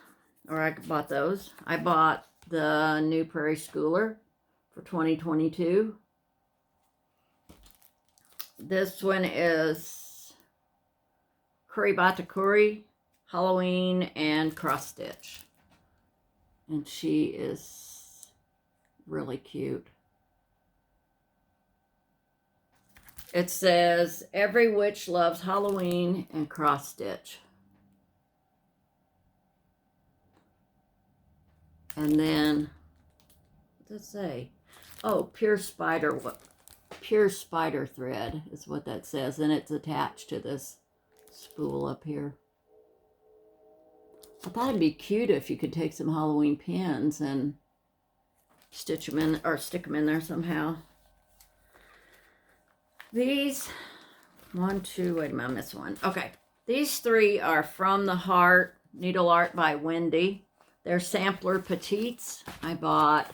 or I bought those. I bought the new Prairie Schooler for 2022. This one is Curry Batakuri, Halloween, and cross stitch. And she is really cute. It says, Every Witch Loves Halloween and cross stitch. And then, what does it say? Oh, pure spider thread is what that says. And it's attached to this spool up here. I thought it'd be cute if you could take some Halloween pins and stitch them in, or stick them in there somehow. These, wait a minute, I missed one. Okay, these 3 are From the Heart, Needle Art by Wendy. They're sampler petites. I bought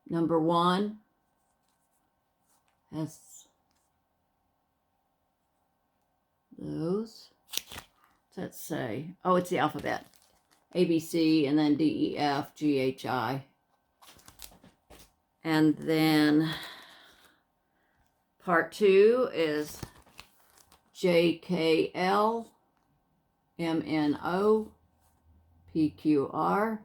Number 1 has those. What's that say? Oh, it's the alphabet. A, B, C, and then D, E, F, G, H, I. And then part 2 is J, K, L, M, N, O, P, Q, R,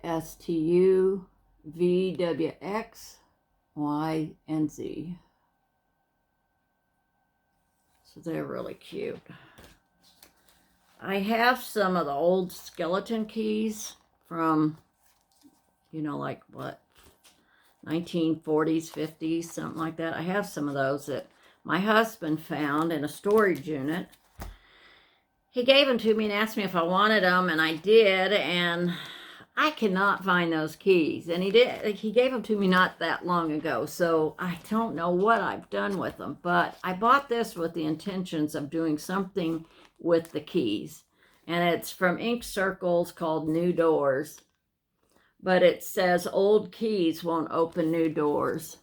S, T, U, V, W, X, Y, and Z. So they're really cute. I have some of the old skeleton keys from, you know, like what, 1940s, 50s, something like that. I have some of those that my husband found in a storage unit. He gave them to me and asked me if I wanted them, and I did, and I cannot find those keys. And he did. He gave them to me not that long ago, so I don't know what I've done with them. But I bought this with the intentions of doing something with the keys. And it's from Ink Circles called New Doors. But it says old keys won't open new doors.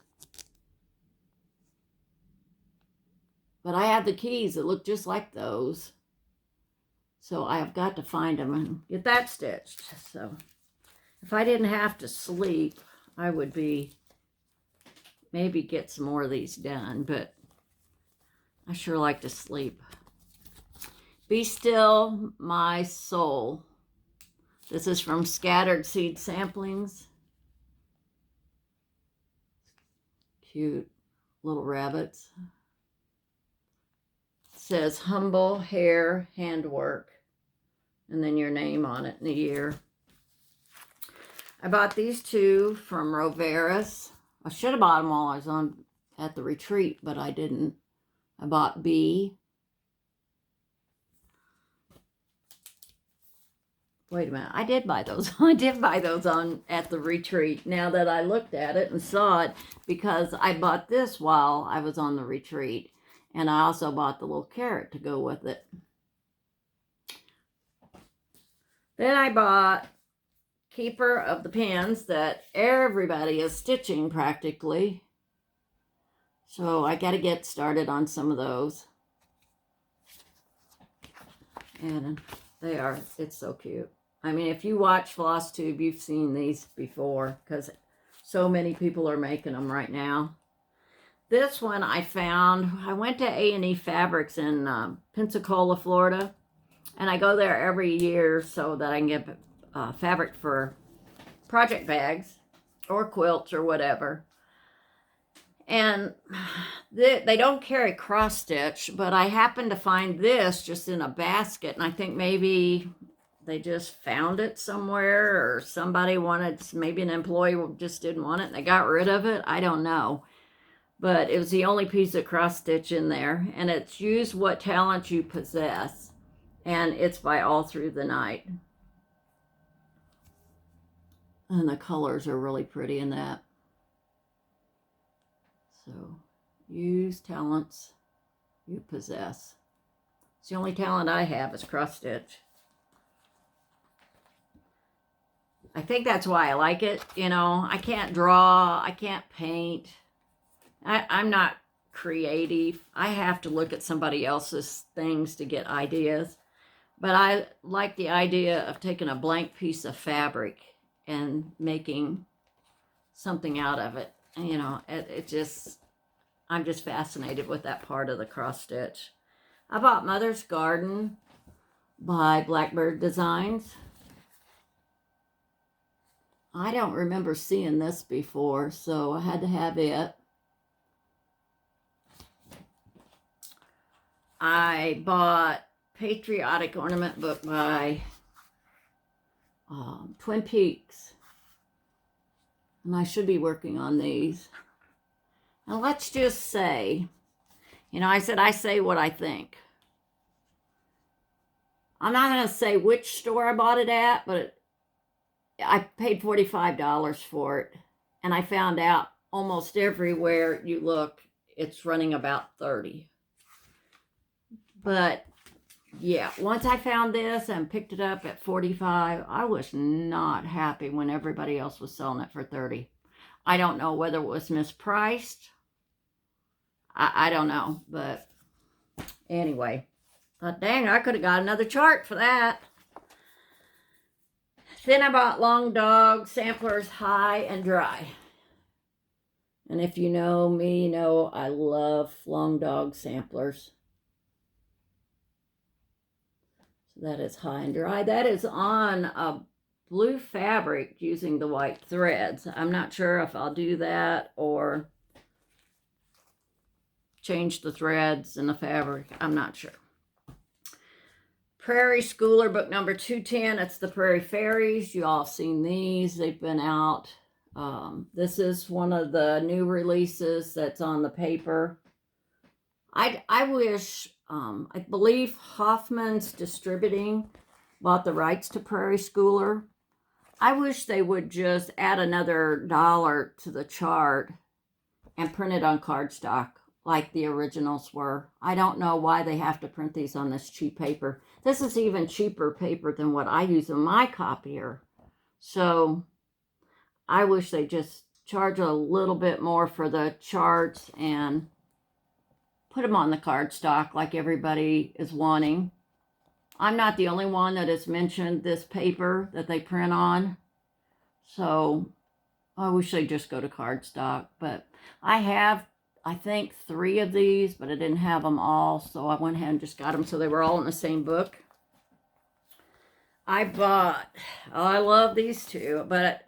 But I have the keys that look just like those. So I have got to find them and get that stitched. So if I didn't have to sleep, I would maybe get some more of these done, but I sure like to sleep. Be Still My Soul. This is from Scattered Seed Samplings. Cute little rabbits. It says Humble Hair Handwork, and then your name on it and the year. I bought these two from Roveras. I should have bought them while I was at the retreat, but I didn't. I bought B. Wait a minute. I did buy those. I did buy those at the retreat. Now that I looked at it and saw it, because I bought this while I was on the retreat, and I also bought the little carrot to go with it. Then I bought Keeper of the Pins that everybody is stitching practically. So I got to get started on some of those. And it's so cute. I mean, if you watch Flosstube, you've seen these before because so many people are making them right now. This one I found, I went to A&E Fabrics in Pensacola, Florida, and I go there every year so that I can get fabric for project bags or quilts or whatever. And they don't carry cross stitch, but I happened to find this just in a basket, and I think maybe they just found it somewhere, or somebody wanted, maybe an employee just didn't want it and they got rid of it. I don't know. But it was the only piece of cross stitch in there, and it's Use What Talent You Possess, and it's by All Through the Night. And the colors are really pretty in that. So, use talents you possess. It's the only talent I have is cross stitch. I think that's why I like it. You know, I can't draw, I can't paint. I'm not creative. I have to look at somebody else's things to get ideas. But I like the idea of taking a blank piece of fabric and making something out of it. You know, I'm just fascinated with that part of the cross stitch. I bought Mother's Garden by Blackbird Designs. I don't remember seeing this before, so I had to have it. I bought Patriotic Ornament book by Twin Peaks. And I should be working on these. Now let's just say, you know, I said I say what I think. I'm not going to say which store I bought it at, but I paid $45 for it. And I found out almost everywhere you look, it's running about $30. But yeah, once I found this and picked it up at 45, I was not happy when everybody else was selling it for 30. I don't know whether it was mispriced. I don't know, but anyway. But dang, I could have got another chart for that. Then I bought Long Dog Samplers High and Dry. And if you know me, you know I love Long Dog Samplers. So that is High and Dry. That is on a blue fabric using the white threads. I'm not sure if I'll do that or change the threads and the fabric. I'm not sure. Prairie Schooler book number 210. It's the Prairie Fairies. You all have seen these. They've been out. This is one of the new releases that's on the paper. I wish, I believe Hoffman's Distributing bought the rights to Prairie Schooler. I wish they would just add another $1 to the chart and print it on cardstock like the originals were. I don't know why they have to print these on this cheap paper. This is even cheaper paper than what I use in my copier. So I wish they just charge a little bit more for the charts and put them on the cardstock like everybody is wanting. I'm not the only one that has mentioned this paper that they print on. So I wish they'd just go to cardstock. But I have, I think, 3 of these, but I didn't have them all. So I went ahead and just got them so they were all in the same book. I bought, oh, I love these two, but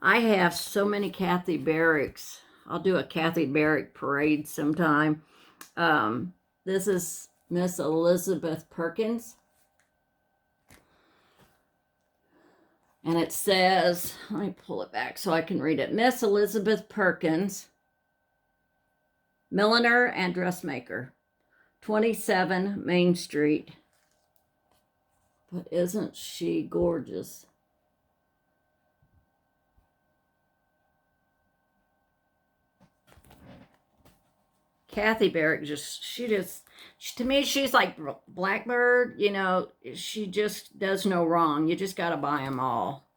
I have so many Kathy Barracks. I'll do a Kathy Barrick parade sometime. This is Miss Elizabeth Perkins. And it says, let me pull it back so I can read it. Miss Elizabeth Perkins, milliner and dressmaker, 27 Main Street. But isn't she gorgeous? Kathy Barrick to me, she's like Blackbird, you know, she just does no wrong. You just got to buy them all.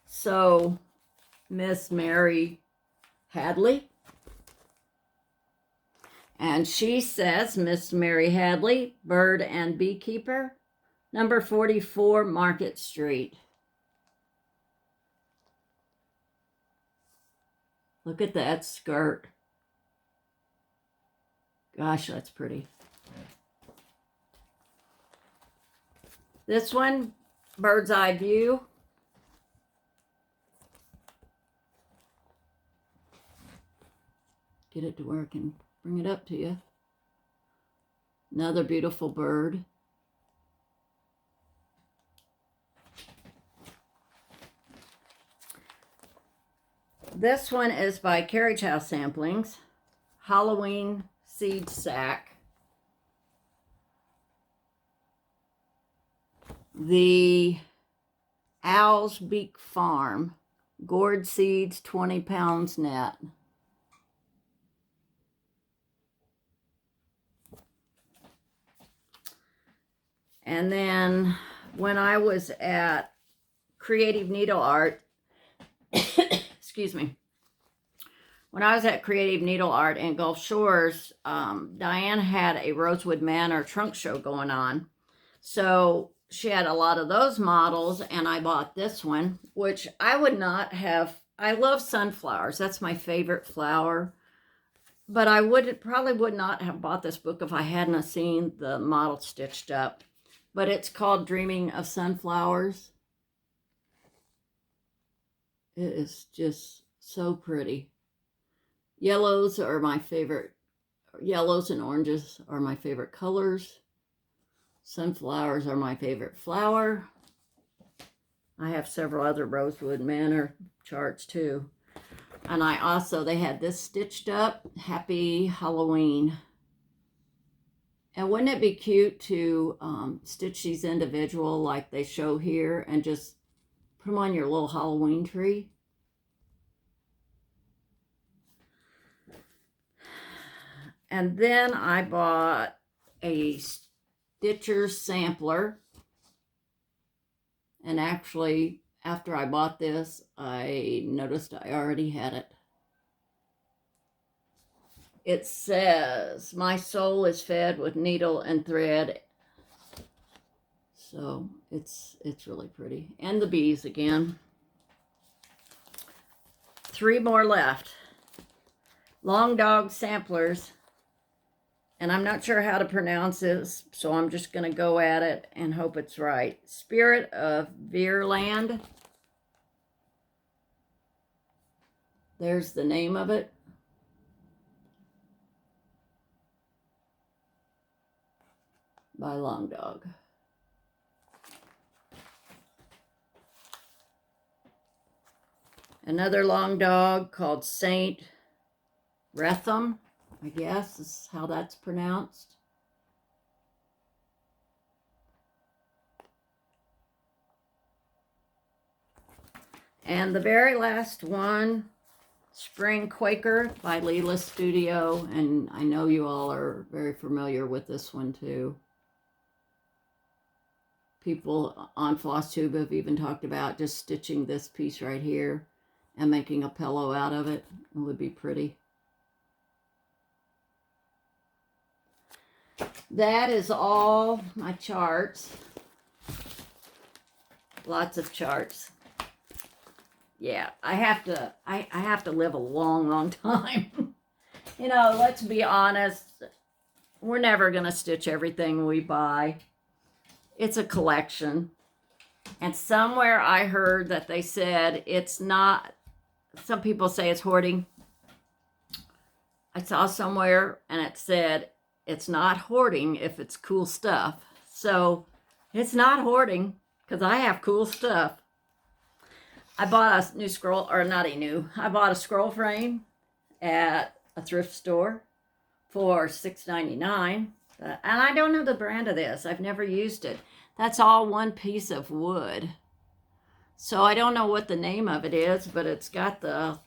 So, Miss Mary Hadley. And she says, Miss Mary Hadley, Bird and Beekeeper, number 44 Market Street. Look at that skirt. Gosh, that's pretty. This one, Bird's Eye View. Get it to where I can bring it up to you. Another beautiful bird. This one is by Carriage House Samplings. Halloween Seed Sack. The Owl's Beak Farm. Gourd seeds, 20 pounds net. And then when I was at Creative Needle Art, excuse me, when I was at Creative Needle Art in Gulf Shores, Diane had a Rosewood Manor trunk show going on. So she had a lot of those models, and I bought this one, which I would not have. I love sunflowers. That's my favorite flower. But I probably would not have bought this book if I hadn't seen the model stitched up. But it's called Dreaming of Sunflowers. It is just so pretty. Yellows are my favorite. Yellows and oranges are my favorite colors. Sunflowers are my favorite flower. I have several other Rosewood Manor charts too. And they had this stitched up. Happy Halloween. And wouldn't it be cute to stitch these individual like they show here and just put them on your little Halloween tree? And then I bought a Stitcher's sampler. And actually, after I bought this, I noticed I already had it. It says, my soul is fed with needle and thread. So it's really pretty. And the bees again. 3 more left. Long Dog Samplers. And I'm not sure how to pronounce this, so I'm just going to go at it and hope it's right. Spirit of Veerland. There's the name of it. By Long Dog. Another Long Dog called Saint Retham, I guess is how that's pronounced. And the very last one, Spring Quaker by Leela Studio. And I know you all are very familiar with this one too. People on Flosstube have even talked about just stitching this piece right here and making a pillow out of it. It would be pretty. That is all my charts. Lots of charts. Yeah, I have to live a long, long time. You know, let's be honest. We're never going to stitch everything we buy. It's a collection. And somewhere I heard that they said it's not, some people say it's hoarding. I saw somewhere and it said it's not hoarding if it's cool stuff. So it's not hoarding because I have cool stuff. I bought a new scroll, or not a new, I bought a scroll frame at a thrift store for $6.99. And I don't know the brand of this. I've never used it. That's all one piece of wood. So I don't know what the name of it is, but it's got the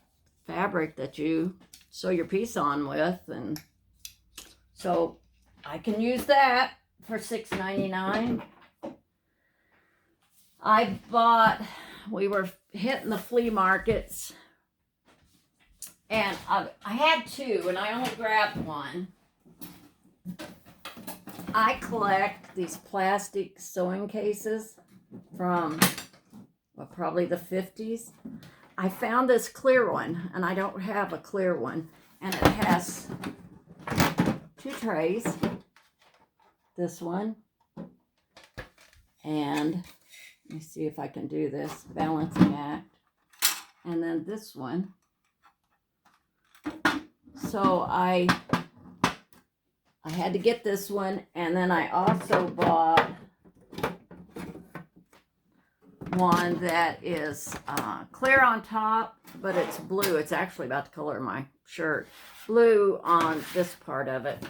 fabric that you sew your piece on with. And so I can use that for $6.99. I bought, we were hitting the flea markets, and I had 2, and I only grabbed one. I collect these plastic sewing cases from, well, probably the 50s. I found this clear one, and I don't have a clear one, and it has 2 trays. This one, and let me see if I can do this balancing act, and then this one. So I had to get this one, and then I also bought one that is clear on top, but it's blue. It's actually about the color of my shirt. Blue on this part of it.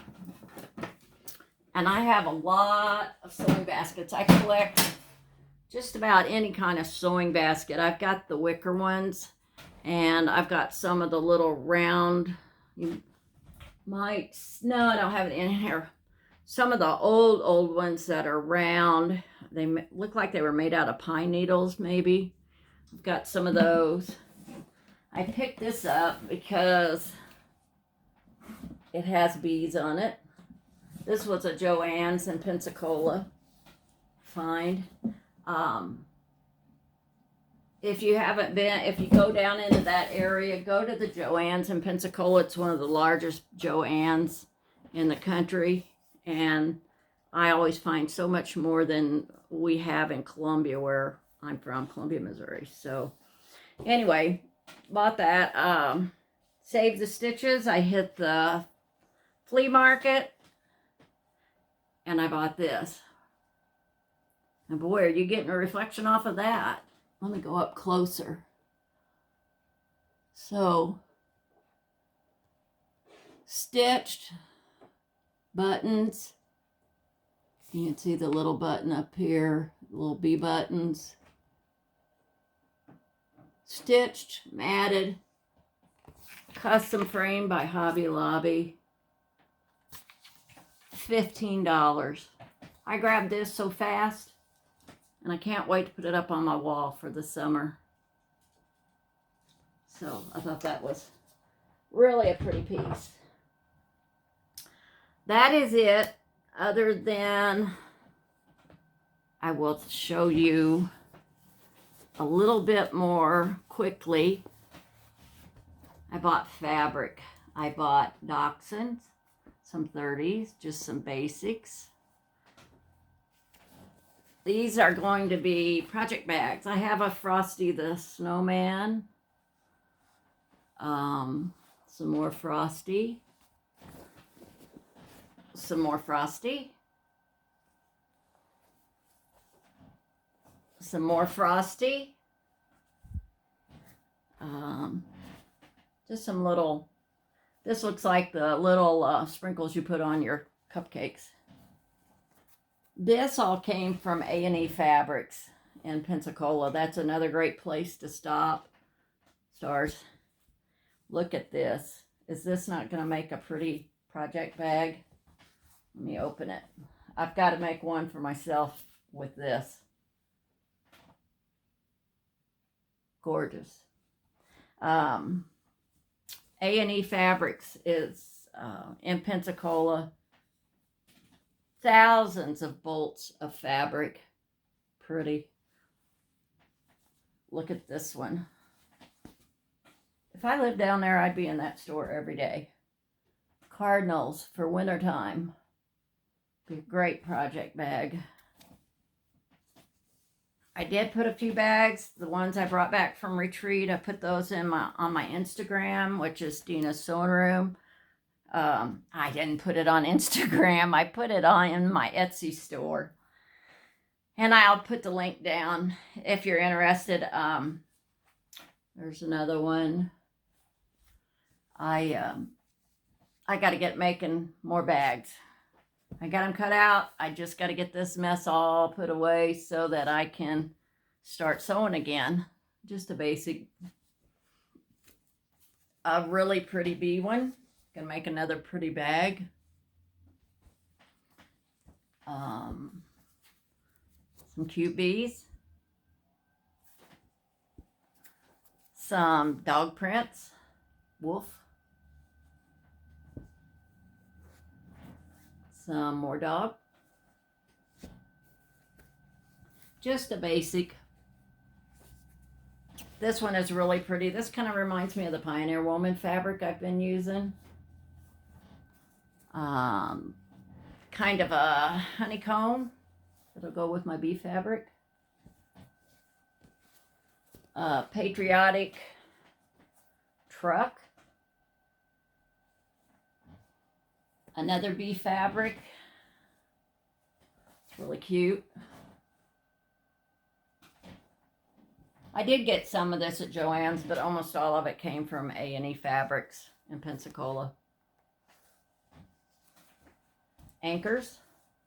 And I have a lot of sewing baskets. I collect just about any kind of sewing basket. I've got the wicker ones, and I've got some of the little round, you might, no, I don't have it in here. Some of the old ones that are round. They look like they were made out of pine needles, maybe. I've got some of those. I picked this up because it has bees on it. This was a Joann's in Pensacola find. If you haven't been, if you go down into that area, go to the Joann's in Pensacola. It's one of the largest Joann's in the country. And I always find so much more than we have in Columbia, where I'm from, Columbia, Missouri. So anyway, bought that. Saved the stitches. I hit the flea market, and I bought this. And boy, are you getting a reflection off of that. Let me go up closer. So, stitched buttons. You can see the little button up here, little bee buttons. Stitched, matted, custom frame by Hobby Lobby. $15. I grabbed this so fast, and I can't wait to put it up on my wall for the summer. So I thought that was really a pretty piece. That is it, other than I will show you a little bit more quickly. I bought fabric. I bought Dachshunds, some 30s, just some basics. These are going to be project bags. I have a Frosty the Snowman. Some more Frosty. Some more Frosty. Some more Frosty. Just some little, this looks like the little sprinkles you put on your cupcakes. This all came from A&E Fabrics in Pensacola. That's another great place to stop. Stars, look at this. Is this not going to make a pretty project bag? Let me open it. I've got to make one for myself with this. Gorgeous. A&E Fabrics is in Pensacola. Thousands of bolts of fabric. Pretty. Look at this one. If I lived down there, I'd be in that store every day. Cardinals for wintertime. Be a great project bag. I did put a few bags. The ones I brought back from retreat, I put those in on my Instagram, which is Dina's Sewing Room. I didn't put it on Instagram. I put it on in my Etsy store. And I'll put the link down if you're interested. There's another one. I got to get making more bags. I got them cut out. I just got to get this mess all put away so that I can start sewing again. Just a basic, a really pretty bee one. Gonna make another pretty bag. Some cute bees. Some dog prints. Wolf. Some more dog. Just a basic. This one is really pretty. This kind of reminds me of the Pioneer Woman fabric I've been using. Kind of a honeycomb. It'll go with my bee fabric. Patriotic truck. Another bee fabric. It's really cute. I did get some of this at Joann's, but almost all of it came from A&E Fabrics in Pensacola. Anchors.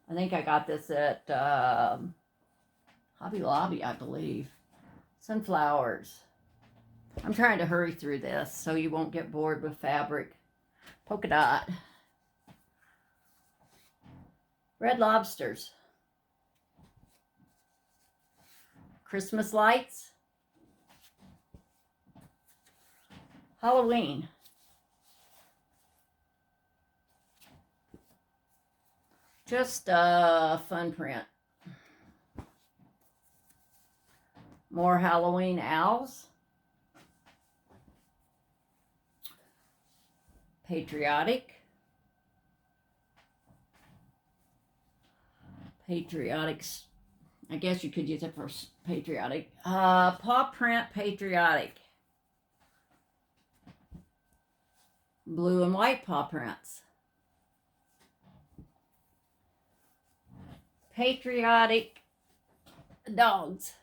I think I got this at Hobby Lobby, I believe. Sunflowers. I'm trying to hurry through this so you won't get bored with fabric. Polka dot. Red lobsters. Christmas lights. Halloween. Just a fun print. More Halloween owls. Patriotic. Patriotics. I guess you could use it for patriotic. Paw print patriotic. Blue and white paw prints. Patriotic dogs.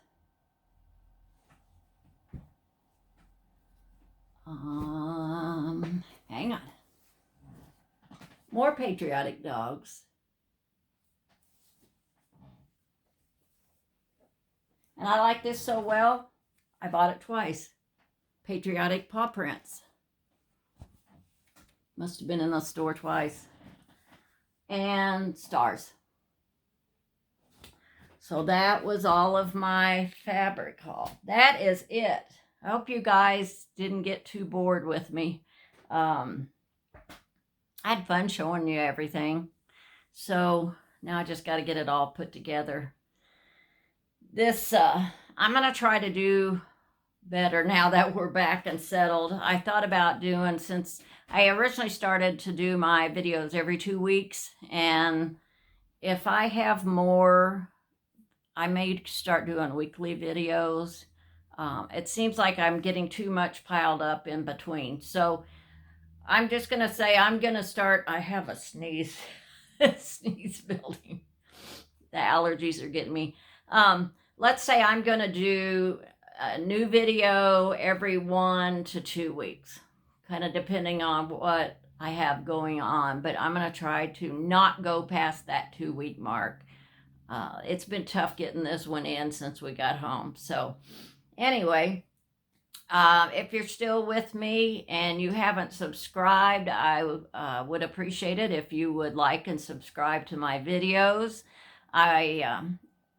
Hang on. More patriotic dogs. And I like this so well, I bought it twice. Patriotic paw prints. Must have been in the store twice. And stars. So that was all of my fabric haul. That is it. I hope you guys didn't get too bored with me. I had fun showing you everything. So now I just got to get it all put together. This, I'm going to try to do better now that we're back and settled. I thought about doing, since I originally started to do my videos every 2 weeks, and if I have more, I may start doing weekly videos. It seems like I'm getting too much piled up in between. So I'm just going to say I'm going to start. I have a sneeze, sneeze building. The allergies are getting me. Let's say I'm going to do a new video every 1 to 2 weeks, kind of depending on what I have going on. But I'm going to try to not go past that 2-week mark. It's been tough getting this one in since we got home. So anyway, if you're still with me and you haven't subscribed, I would appreciate it if you would like and subscribe to my videos.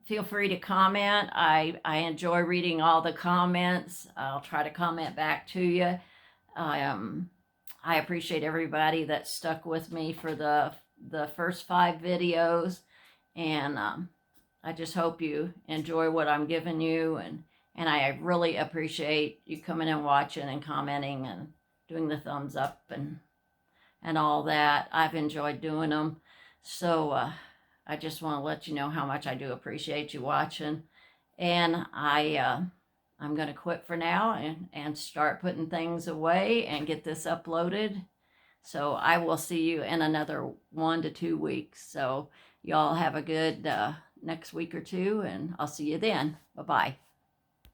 Feel free to comment. I enjoy reading all the comments. I'll try to comment back to you. I appreciate everybody that stuck with me for the first 5 videos. And I just hope you enjoy what I'm giving you, and I really appreciate you coming and watching and commenting and doing the thumbs up and all that. I've enjoyed doing them. So I just want to let you know how much I do appreciate you watching. And I'm going to quit for now and start putting things away and get this uploaded. So I will see you in another 1 to 2 weeks. So y'all have a good next week or two, and I'll see you then. Bye-bye.